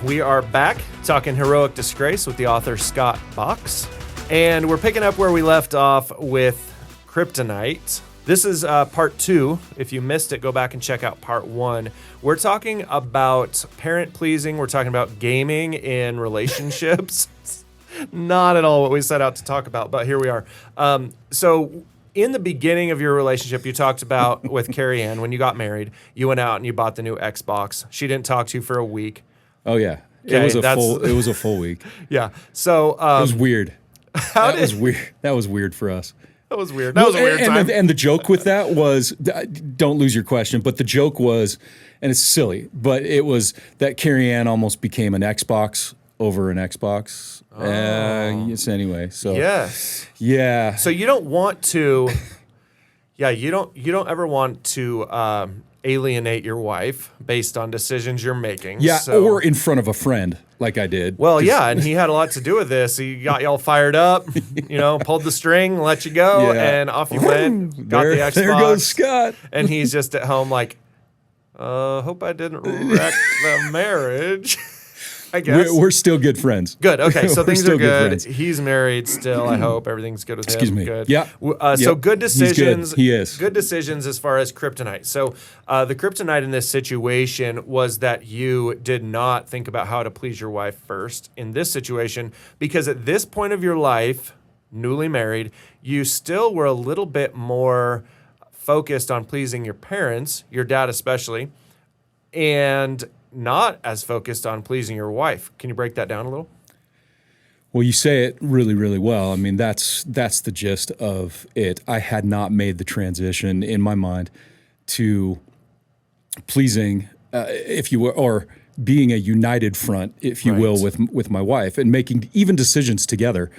We are back talking Heroic Disgrace with the author Scott Box. And we're picking up where we left off with Kryptonite. This is part 2. If you missed it, go back and check out part 1. We're talking about parent pleasing. We're talking about gaming in relationships. Not at all what we set out to talk about, but here we are. So in the beginning of your relationship, you talked about with Carrie Ann, when you got married, you went out and you bought the new Xbox. She didn't talk to you for a week. Oh yeah, Okay, it was a full week. Yeah. So it was weird. That was weird. That was weird for us. That was weird. That was a weird time. And the joke with that was, don't lose your question, but the joke was, and it's silly, but it was that Carrie Ann almost became an Xbox over an Xbox. Yes. Anyway, so yes. Yeah. So you don't want to. Yeah, you don't ever want to alienate your wife based on decisions you're making. Yeah, so. Or in front of a friend, like I did. Well, yeah, and he had a lot to do with this. He got y'all fired up, pulled the string, let you go, and off you went. Got the Xbox. There goes Scott. And he's just at home like, hope I didn't wreck the marriage. I guess. We're still good friends. Good. Okay. So things are good. friends. He's married still. I hope everything's good with him. Excuse me. Good. Yeah. So good decisions. He's good. He is. Good decisions as far as Kryptonite. So the Kryptonite in this situation was that you did not think about how to please your wife first in this situation, because at this point of your life, newly married, you still were a little bit more focused on pleasing your parents, your dad especially, and not as focused on pleasing your wife. Can you break that down a little? Well, you say it really, really well. I mean, that's the gist of it. I had not made the transition in my mind to pleasing, if you will, or being a united front, if you will, with my wife, and making even decisions together.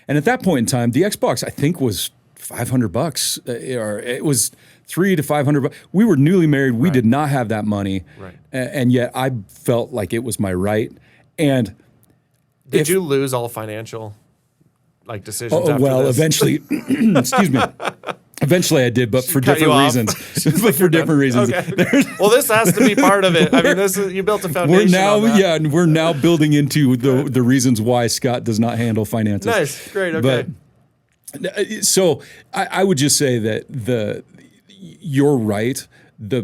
And at that point in time, the Xbox, I think, was $500, or it was $300 to $500. We were newly married. We did not have that money, and yet I felt like it was my right. And did you lose all financial decisions? Oh after well, this? eventually. Excuse me. Eventually, I did, but for different reasons. But for different reasons. Okay. Well, this has to be part of it. I mean, you built a foundation. And we're now building into the reasons why Scott does not handle finances. Nice, great, okay. But so I would just say that you're right. The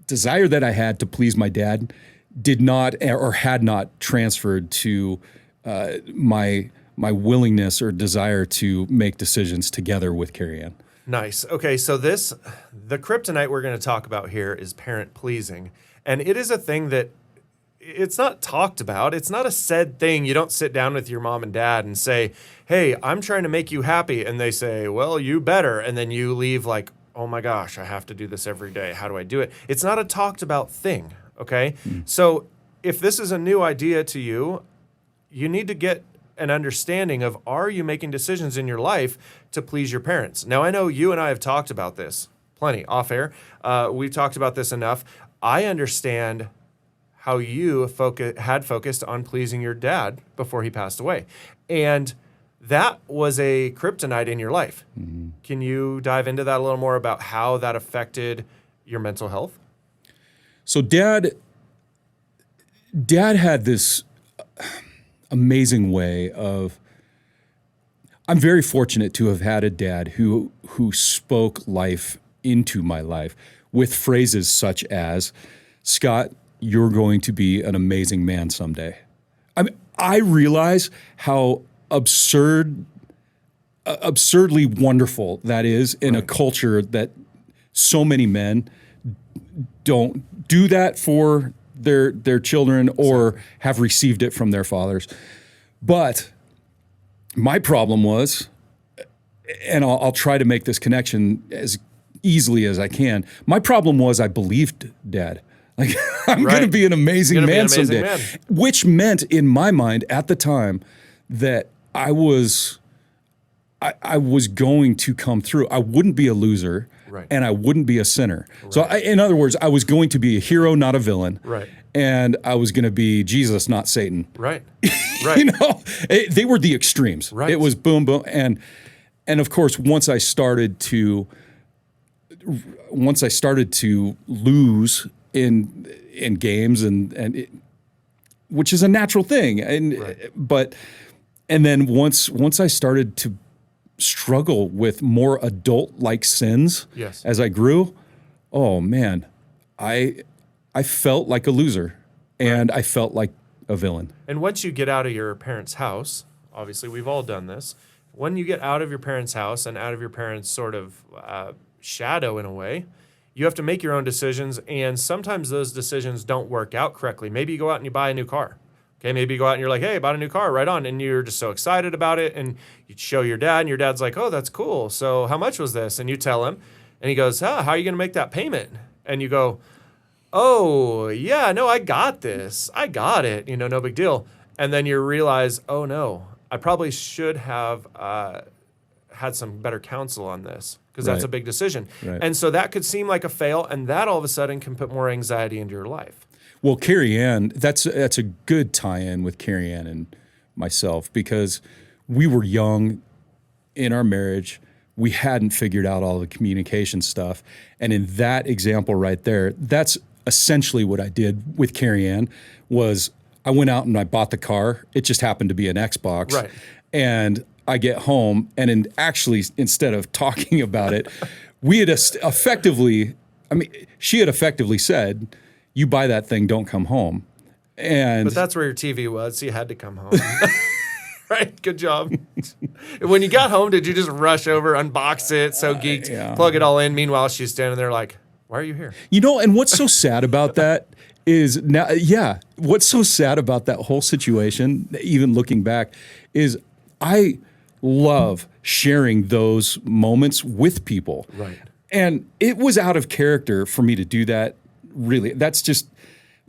desire that I had to please my dad did not or had not transferred to my willingness or desire to make decisions together with Carrie Ann. Nice. Okay, so the Kryptonite we're going to talk about here is parent pleasing. And it is a thing that it's not talked about. It's not a said thing. You don't sit down with your mom and dad and say, hey, I'm trying to make you happy. And they say, well, you better. And then you leave like, oh my gosh, I have to do this every day. How do I do it? It's not a talked about thing, okay? So if this is a new idea to you, you need to get an understanding of, are you making decisions in your life to please your parents? Now, I know you and I have talked about this plenty off air. We've talked about this enough. I understand how you had focused on pleasing your dad before he passed away. And that was a kryptonite in your life. Mm-hmm. Can you dive into that a little more about how that affected your mental health? So Dad had this amazing way of, I'm very fortunate to have had a dad who spoke life into my life with phrases such as, Scott, you're going to be an amazing man someday. I realize how absurdly wonderful that is in a culture that so many men don't do that for their children or have received it from their fathers. But my problem was, and I'll try to make this connection as easily as I can. My problem was I believed Dad. Like, I'm going to be an amazing man someday. Which meant, in my mind at the time, that I was going to come through. I wouldn't be a loser, and I wouldn't be a sinner. Right. So, in other words, I was going to be a hero, not a villain. Right. And I was going to be Jesus, not Satan. Right. Right. They were the extremes. Right. It was boom, boom, and of course, once I started to lose in games, and which is a natural thing. And then once I started to struggle with more adult-like sins as I grew, oh man, I felt like a loser and I felt like a villain. And once you get out of your parents' house, obviously we've all done this, when you get out of your parents' house and out of your parents' sort of shadow in a way, you have to make your own decisions, and sometimes those decisions don't work out correctly. Maybe you go out and you buy a new car. Okay, maybe you go out and you're like, hey, I bought a new car, right on, and you're just so excited about it, and you show your dad, and your dad's like, oh, that's cool. So how much was this? And you tell him, and he goes, how are you going to make that payment? And you go, oh, yeah, no, I got this. I got it. No big deal. And then you realize, oh, no, I probably should have had some better counsel on this, because that's a big decision. Right. And so that could seem like a fail, and that all of a sudden can put more anxiety into your life. Well, Carrie Ann, that's a good tie-in with Carrie Ann and myself, because we were young in our marriage. We hadn't figured out all the communication stuff. And in that example right there, that's essentially what I did with Carrie Ann. Was I went out and I bought the car. It just happened to be an Xbox. Right. And I get home, and instead of talking about it, we had she had effectively said, you buy that thing, don't come home. But that's where your TV was, so you had to come home. Right? Good job. When you got home, did you just rush over, unbox it, so geeked, plug it all in? Meanwhile, she's standing there like, why are you here? And what's so sad about that is what's so sad about that whole situation, even looking back, is I love sharing those moments with people. Right. And it was out of character for me to do that. Really,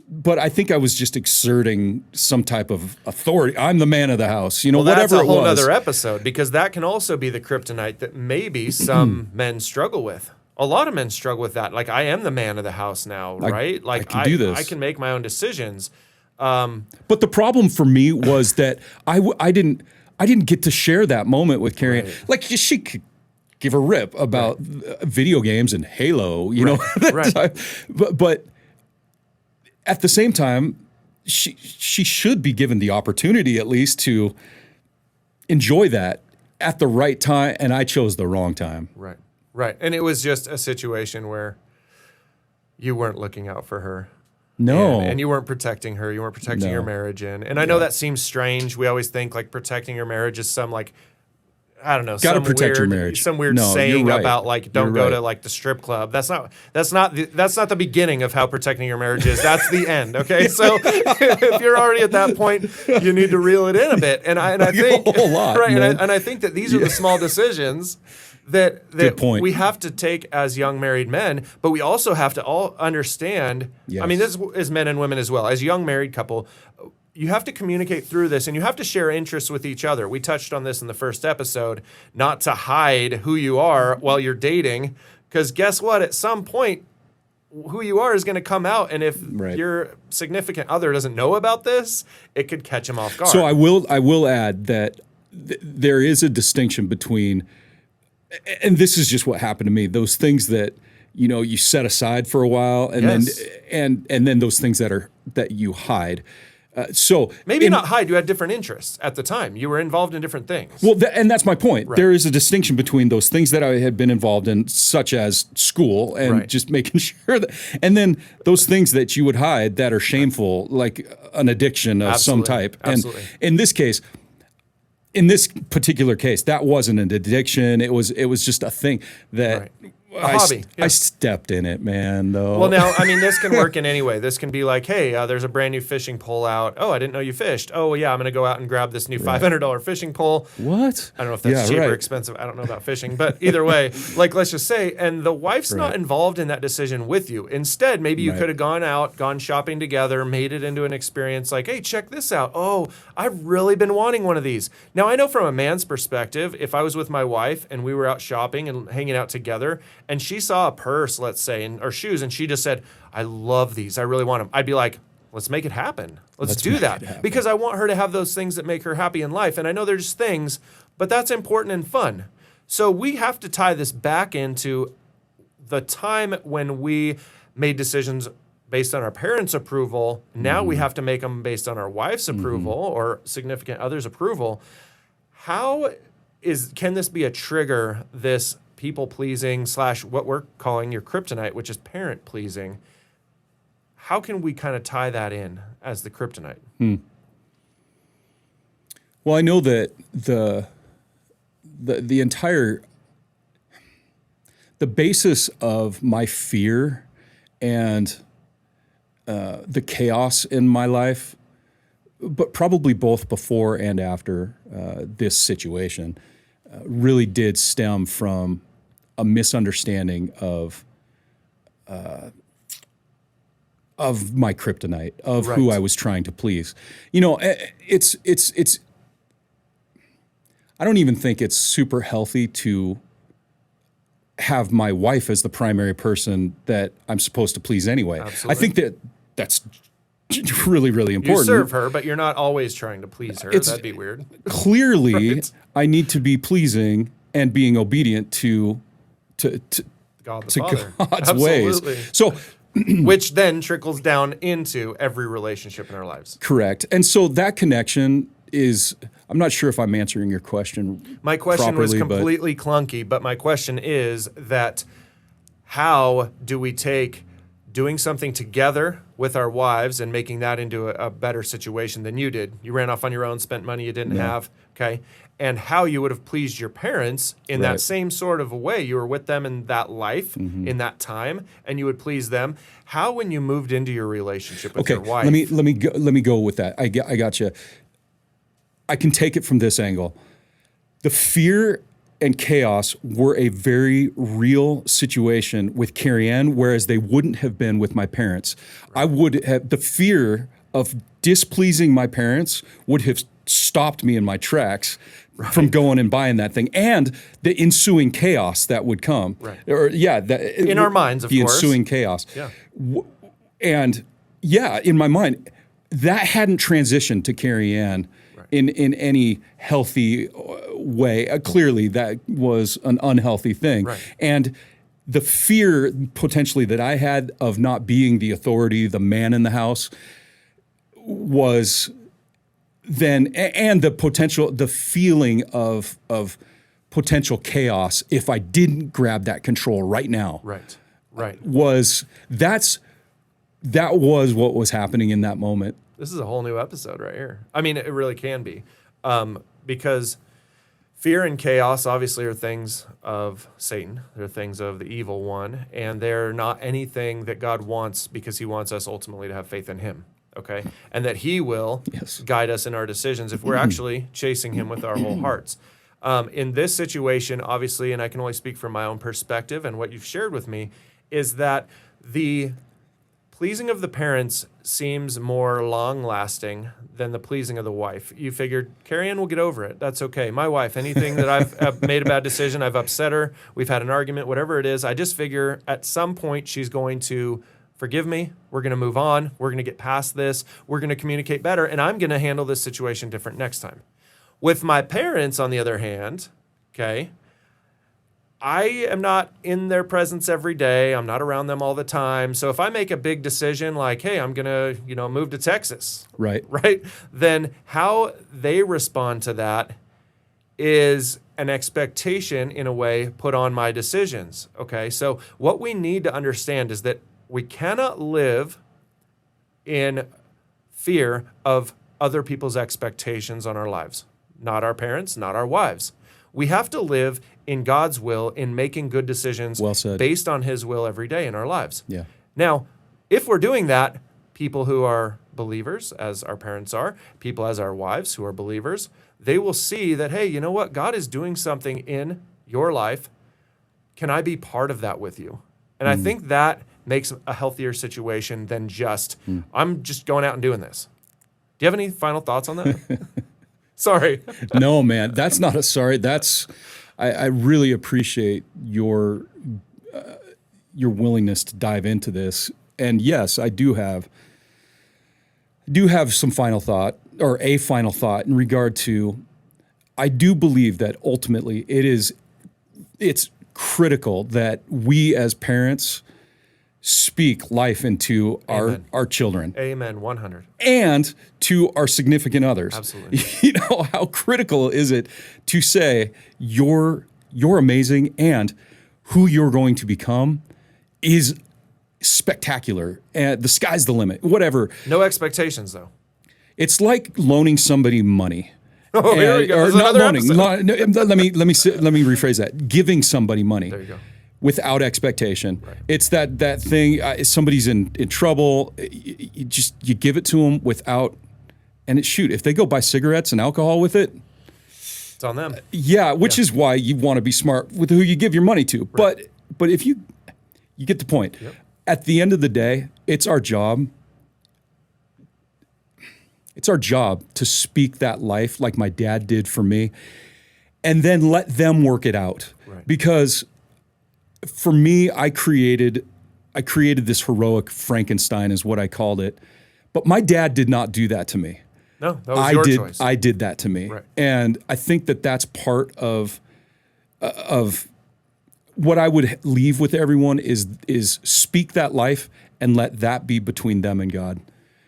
but I think I was just exerting some type of authority. I'm the man of the house, whatever it was. That's a whole other episode, because that can also be the kryptonite that maybe some men struggle with. A lot of men struggle with that. Like, I am the man of the house now, right? Like, I can do this. I can make my own decisions. But the problem for me was that I didn't get to share that moment with Carrie. Right. Like, she could give a rip about video games and Halo, know. But at the same time, she should be given the opportunity at least to enjoy that at the right time, and I chose the wrong time. Right. And it was just a situation where you weren't looking out for her. No. And you weren't protecting her. You weren't protecting your marriage in. And I know that seems strange. We always think like protecting your marriage is some like, I don't know, gotta protect your marriage. Some weird saying about like don't go to like the strip club. That's not the beginning of how protecting your marriage is. That's the end. Okay, so if you're already at that point, you need to reel it in a bit. And I think a whole lot, right. And I think that these are the small decisions that we have to take as young married men, but we also have to all understand. Yes. I mean, this is men and women as well. As a young married couple, you have to communicate through this, and you have to share interests with each other. We touched on this in the first episode, not to hide who you are while you're dating, because guess what? At some point, who you are is going to come out, and if your significant other doesn't know about this, it could catch him off guard. So I will add that there is a distinction between, and this is just what happened to me, those things that you set aside for a while, and then those things that you hide. So maybe not hide. You had different interests at the time. You were involved in different things. Well, and that's my point. Right. There is a distinction between those things that I had been involved in, such as school and just making sure that, and then those things that you would hide that are shameful, like an addiction of some type. Absolutely. And in this particular case, that wasn't an addiction. It was just a thing that. A hobby. I stepped in it, man, though. Well, now, I mean, this can work in any way. This can be like, hey, there's a brand new fishing pole out. Oh, I didn't know you fished. Oh, yeah, I'm going to go out and grab this new $500 fishing pole. What? I don't know if that's cheap or expensive. I don't know about fishing. But either way, like, let's just say, and the wife's not involved in that decision with you. Instead, maybe you could have gone shopping together, made it into an experience like, hey, check this out. Oh, I've really been wanting one of these. Now, I know from a man's perspective, if I was with my wife and we were out shopping and hanging out together, and she saw a purse, let's say, or shoes, and she just said, I love these. I really want them. I'd be like, let's make it happen. Let's do that. Because I want her to have those things that make her happy in life. And I know they're just things, but that's important and fun. So we have to tie this back into the time when we made decisions based on our parents' approval. Now we have to make them based on our wife's approval or significant other's approval. Can this be a trigger, this people-pleasing / what we're calling your kryptonite, which is parent-pleasing? How can we kind of tie that in as the kryptonite? Well, I know that the entire basis of my fear and the chaos in my life, but probably both before and after this situation, really did stem from a misunderstanding of my kryptonite, of who I was trying to please. You know, it's. I don't even think it's super healthy to have my wife as the primary person that I'm supposed to please anyway. Absolutely. I think that's really, really important. You serve her, but you're not always trying to please her. That'd be weird. Clearly, Right. I need to be pleasing and being obedient to God the Father. God's Absolutely. ways. So, which then trickles down into every relationship in our lives. correct. And so that connection is, I'm not sure if I'm answering your question. My question was properly, completely clunky, but my question is that how do we take doing something together with our wives and making that into a better situation than you did? You ran off on your own, spent money you didn't have, okay? And how you would have pleased your parents in that same sort of a way. You were with them in that life, in that time, and you would please them. How, when you moved into your relationship with your wife? Let me go with that. I got you. I can take it from this angle. The fear and chaos were a very real situation with Carrie Ann, whereas they wouldn't have been with my parents. I would have, the fear of displeasing my parents would have stopped me in my tracks from going and buying that thing, and the ensuing chaos that would come. Right. Or in our minds, of the course. ensuing chaos. Yeah. And in my mind, that hadn't transitioned to Carrie Ann in any healthy way. Clearly, that was an unhealthy thing. Right. And the fear potentially that I had of not being the authority, the man in the house, was then, and the feeling of potential chaos if I didn't grab that control right now. Right. That was what was happening in that moment. This is a whole new episode right here. I mean, it really can be. Because fear and chaos obviously are things of Satan. They're things of the evil one. And they're not anything that God wants, because he wants us ultimately to have faith in him. Okay? And that he will guide us in our decisions if we're actually chasing him with our whole hearts. In this situation, obviously, and I can only speak from my own perspective and what you've shared with me, is that the pleasing of the parents seems more long-lasting than the pleasing of the wife. You figured, Carrie Ann will get over it. That's okay. My wife, anything that I've made a bad decision, I've upset her, we've had an argument, whatever it is, I just figure at some point she's going to forgive me. We're going to move on. We're going to get past this. We're going to communicate better, and I'm going to handle this situation different next time. With my parents, on the other hand, okay, I am not in their presence every day. I'm not around them all the time. So if I make a big decision like, hey, I'm going to, move to Texas, right? Then how they respond to that is an expectation, in a way, put on my decisions, okay? So what we need to understand is that we cannot live in fear of other people's expectations on our lives. Not our parents, not our wives. We have to live in God's will, in making good decisions based on his will every day in our lives. Yeah. Now, if we're doing that, people who are believers, as our parents are, people as our wives who are believers, they will see that, hey, you know what? God is doing something in your life. Can I be part of that with you? And I think that makes a healthier situation than just, I'm just going out and doing this. Do you have any final thoughts on that? Sorry. No, man, that's not a sorry. I really appreciate your willingness to dive into this. And yes, I do have some final thought, or a final thought, in regard to, I do believe that ultimately it's critical that we as parents speak life into our children. Amen. 100. And to our significant others. Absolutely. You know, how critical is it to say you're amazing and who you're going to become is spectacular. And the sky's the limit. Whatever. No expectations, though. It's like loaning somebody money. Oh, here we go. Or not loaning. Let me rephrase that. Giving somebody money. There you go. Without expectation. Right. It's that thing, somebody's in trouble, you give it to them without, and if they go buy cigarettes and alcohol with it, it's on them. Yeah, which is why you want to be smart with who you give your money to. Right. But if you get the point. Yep. At the end of the day, it's our job. It's our job to speak that life like my dad did for me, and then let them work it out. Right. Because for me, I created this heroic Frankenstein is what I called it. But my dad did not do that to me. No, that was your choice. I did that to me. Right. And I think that that's part of what I would leave with everyone is speak that life and let that be between them and God.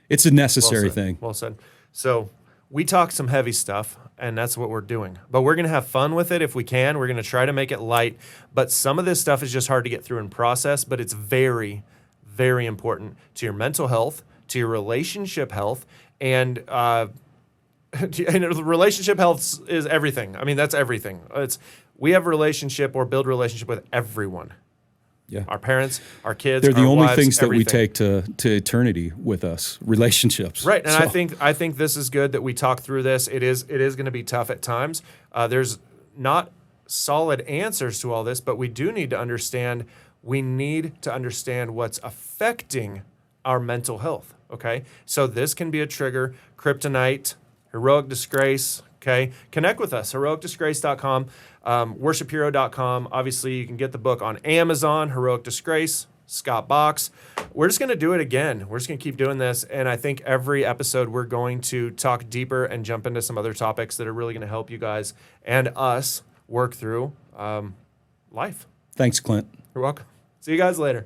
It's a necessary thing. Well said. So we talk some heavy stuff, and that's what we're doing. But we're going to have fun with it if we can. We're going to try to make it light. But some of this stuff is just hard to get through and process, but it's very, very important to your mental health, to your relationship health, and relationship health is everything. I mean, that's everything. We have a relationship or build a relationship with everyone. Yeah. Our parents, our kids, they're the only wives, things that everything. we take to eternity with us, relationships. Right, and I think this is good that we talk through this. It is going to be tough at times. There's not solid answers to all this, but we do need to understand. We need to understand what's affecting our mental health. Okay, so this can be a trigger. Kryptonite, Heroic Disgrace. Okay, connect with us. HeroicDisgrace.com. WorshipHero.com. Obviously, you can get the book on Amazon, Heroic Disgrace, Scott Box. We're just going to do it again. We're just going to keep doing this. And I think every episode we're going to talk deeper and jump into some other topics that are really going to help you guys and us work through life. Thanks, Clint. You're welcome. See you guys later.